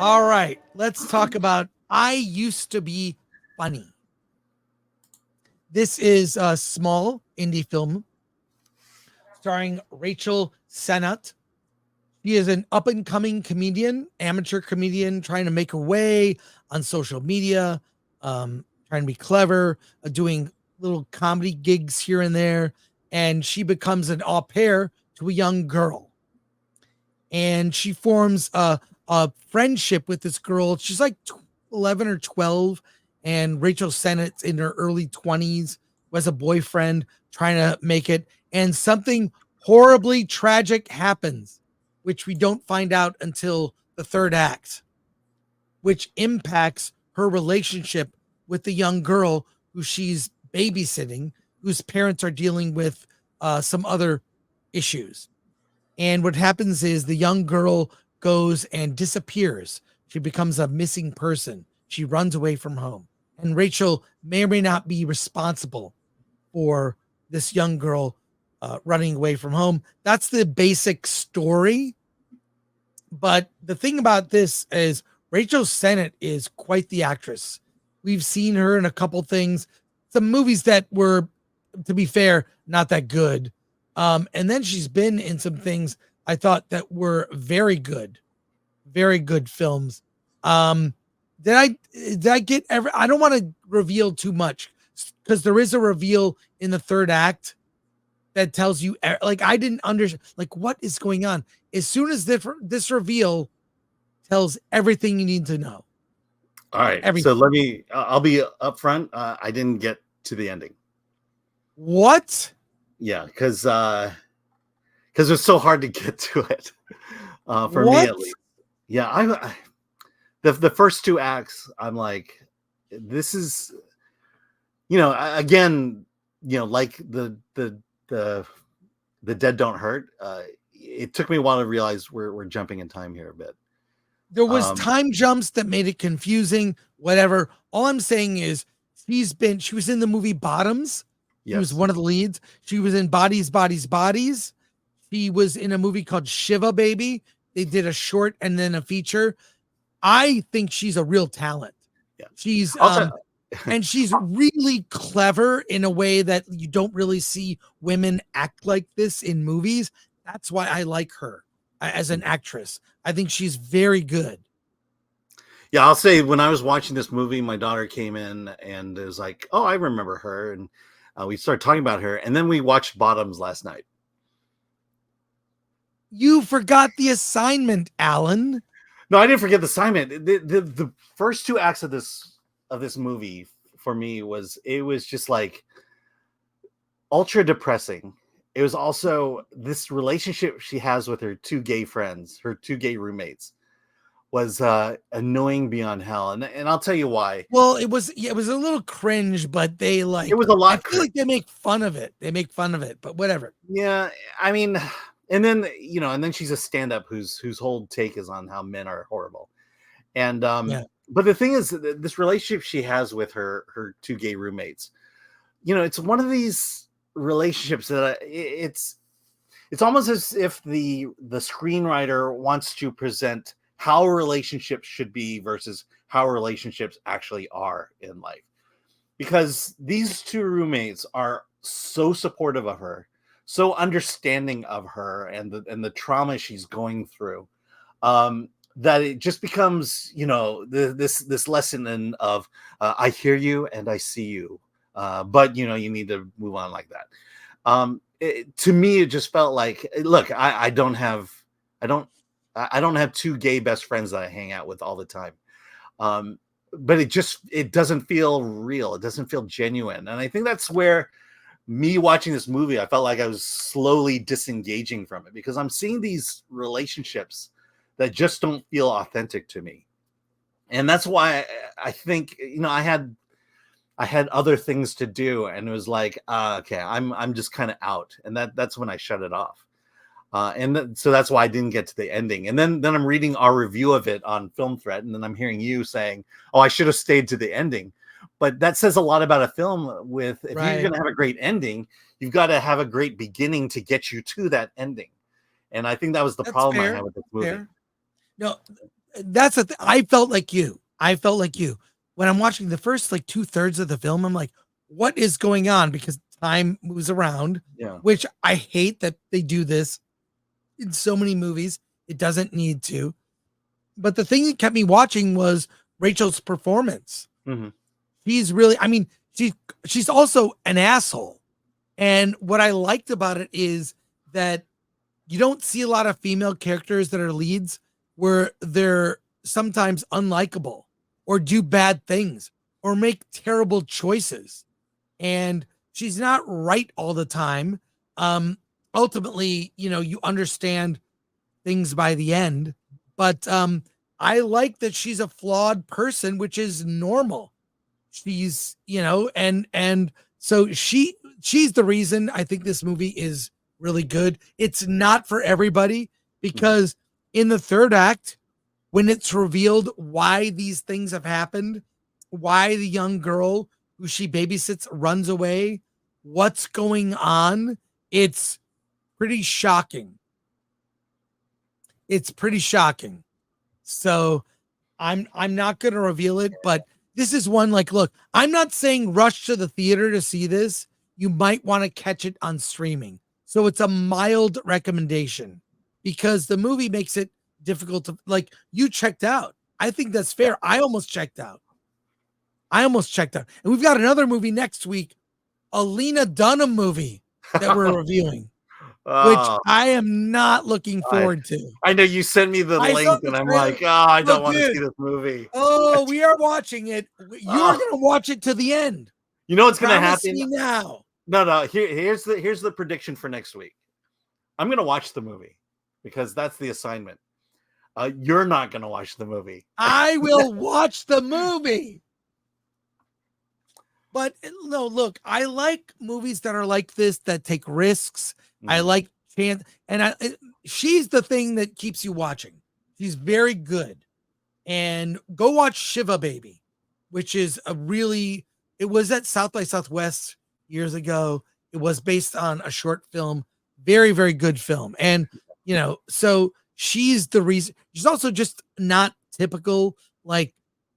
All right, let's talk about I Used to Be Funny. This is a small indie film starring Rachel Sennott. She is an up-and-coming comedian, amateur comedian, trying to make her way on social media, trying to be clever, doing little comedy gigs here and there, and she becomes an au pair to a young girl. And she forms a friendship with this girl. She's like 11 or 12, and Rachel Sennett's in her early 20s, who has a boyfriend trying to make it, and something horribly tragic happens, which we don't find out until the third act, which impacts her relationship with the young girl who she's babysitting, whose parents are dealing with some other issues. And what happens is the young girl goes and disappears. She becomes a missing person. She runs away from home. And Rachel may or may not be responsible for this young girl running away from home. That's the basic story. But the thing about this is Rachel Sennott is quite the actress. We've seen her in a couple things, some movies that were, to be fair, not that good. And then she's been in some things I thought that were very good films. Did I get every? I don't want to reveal too much because there is a reveal in the third act that tells you, like, I didn't understand, like, what is going on. As soon as this reveal tells everything you need to know. All right. Everything. So I'll be upfront. I didn't get to the ending. What? Yeah, because it's so hard to get to it for me at least. Yeah, I the first two acts, I'm like, this is, again, like the Dead Don't Hurt. It took me a while to realize we're jumping in time here a bit. There was time jumps that made it confusing. Whatever. All I'm saying is she was in the movie Bottoms. She was one of the leads. She was in Bodies, Bodies, Bodies. She was in a movie called Shiva Baby. They did a short and then a feature. I think she's a real talent. Yeah. She's also, and she's really clever in a way that you don't really see women act like this in movies. That's why I like her as an actress. I think she's very good. Yeah, I'll say when I was watching this movie, my daughter came in and it was like, oh, I remember her. And we started talking about her. And then we watched Bottoms last night. You forgot the assignment, Alan. No, I didn't forget the assignment. The first two acts of this movie for me was just like ultra depressing. It was also this relationship she has with her two gay friends, her two gay roommates, was annoying beyond hell. And I'll tell you why. Well, it was a little cringe, but it was a lot. I feel like they make fun of it. But whatever. Yeah, I mean, and then she's a stand-up whose whole take is on how men are horrible. And but the thing is, this relationship she has with her two gay roommates, it's one of these relationships that it's almost as if the screenwriter wants to present how relationships should be versus how relationships actually are in life, because these two roommates are so supportive of her, so understanding of her and the trauma she's going through, that it just becomes, this lesson of I hear you and I see you, but you need to move on like that. To me, it just felt like, look, I don't have two gay best friends that I hang out with all the time. But it doesn't feel real. It doesn't feel genuine. And I think that's where me watching this movie, I felt like I was slowly disengaging from it, because I'm seeing these relationships that just don't feel authentic to me. And that's why I think, I had other things to do, and it was like, okay, I'm just kind of out. And that's when I shut it off. So that's why I didn't get to the ending. And then I'm reading our review of it on Film Threat, and then I'm hearing you saying, oh, I should have stayed to the ending. But that says a lot about a film. If you're going to have a great ending, you've got to have a great beginning to get you to that ending. And I think that was the problem I had with this movie. Fair. No, I felt like you. When I'm watching the first like 2/3 of the film, I'm like, what is going on? Because time moves around, Yeah. which I hate that they do this in so many movies. It doesn't need to. But the thing that kept me watching was Rachel's performance. Mm-hmm. She's really, I mean, she's also an asshole. And what I liked about it is that you don't see a lot of female characters that are leads where they're sometimes unlikable or do bad things or make terrible choices. And she's not right all the time. Ultimately, you understand things by the end, but I like that she's a flawed person, which is normal. She's, and so she's the reason I think this movie is really good. It's not for everybody because in the third act, when it's revealed why these things have happened, why the young girl who she babysits runs away, what's going on, it's pretty shocking. It's pretty shocking. So I'm not going to reveal it, but this is one like, look, I'm not saying rush to the theater to see this. You might want to catch it on streaming. So it's a mild recommendation because the movie makes it difficult to like you checked out. I think that's fair. I almost checked out. And we've got another movie next week, a Lena Dunham movie that we're reviewing, which I am not looking forward to. I know you sent me the link and I'm like, I don't want to see this movie. Oh, we are watching it. You're going to watch it to the end. You know what's going to happen now? No. Here's the prediction for next week. I'm going to watch the movie because that's the assignment. You're not going to watch the movie. I will watch the movie. But no, look, I like movies that are like this, that take risks. I like chance, and she's the thing that keeps you watching. She's very good. And go watch Shiva Baby, which is it was at South by Southwest years ago. It was based on a short film, very, very good film. And, so she's the reason. She's also just not typical. Like,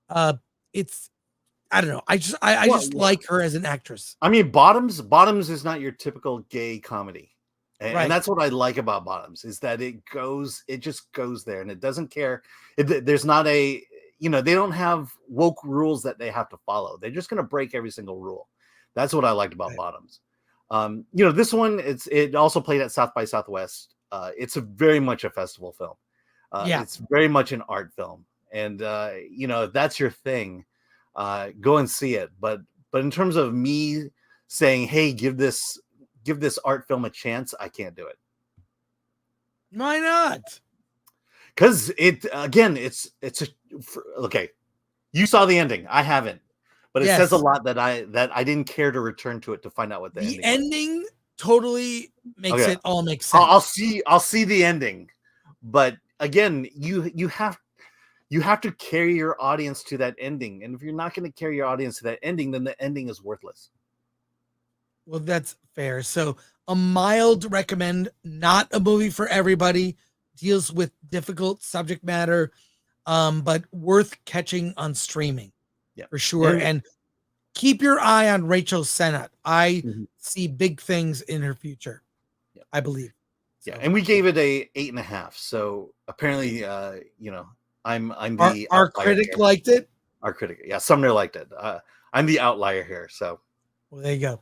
I don't know. I just like her as an actress. I mean, Bottoms is not your typical gay comedy. And that's what I like about Bottoms is that it just goes there and it doesn't care. There's not they don't have woke rules that they have to follow. They're just going to break every single rule. That's what I liked about Bottoms. This one, it also played at South by Southwest. It's very much a festival film. It's very much an art film. And, if that's your thing, go and see it. But in terms of me saying, hey, give this art film a chance, I can't do it. Why not? Because okay. You saw the ending. I haven't, but it says a lot that I didn't care to return to it to find out what the ending was. Totally makes it all make sense. I'll see the ending, but again, you have to carry your audience to that ending, and if you're not going to carry your audience to that ending, then the ending is worthless. Well, that's fair. So a mild recommend, not a movie for everybody, deals with difficult subject matter, but worth catching on streaming for sure. And keep your eye on Rachel Sennott. I see big things in her future. I believe. So. Yeah. And we gave it a 8.5. So apparently, I'm the our critic liked it. Our critic. Yeah. Sumner liked it. I'm the outlier here. So. Well, there you go.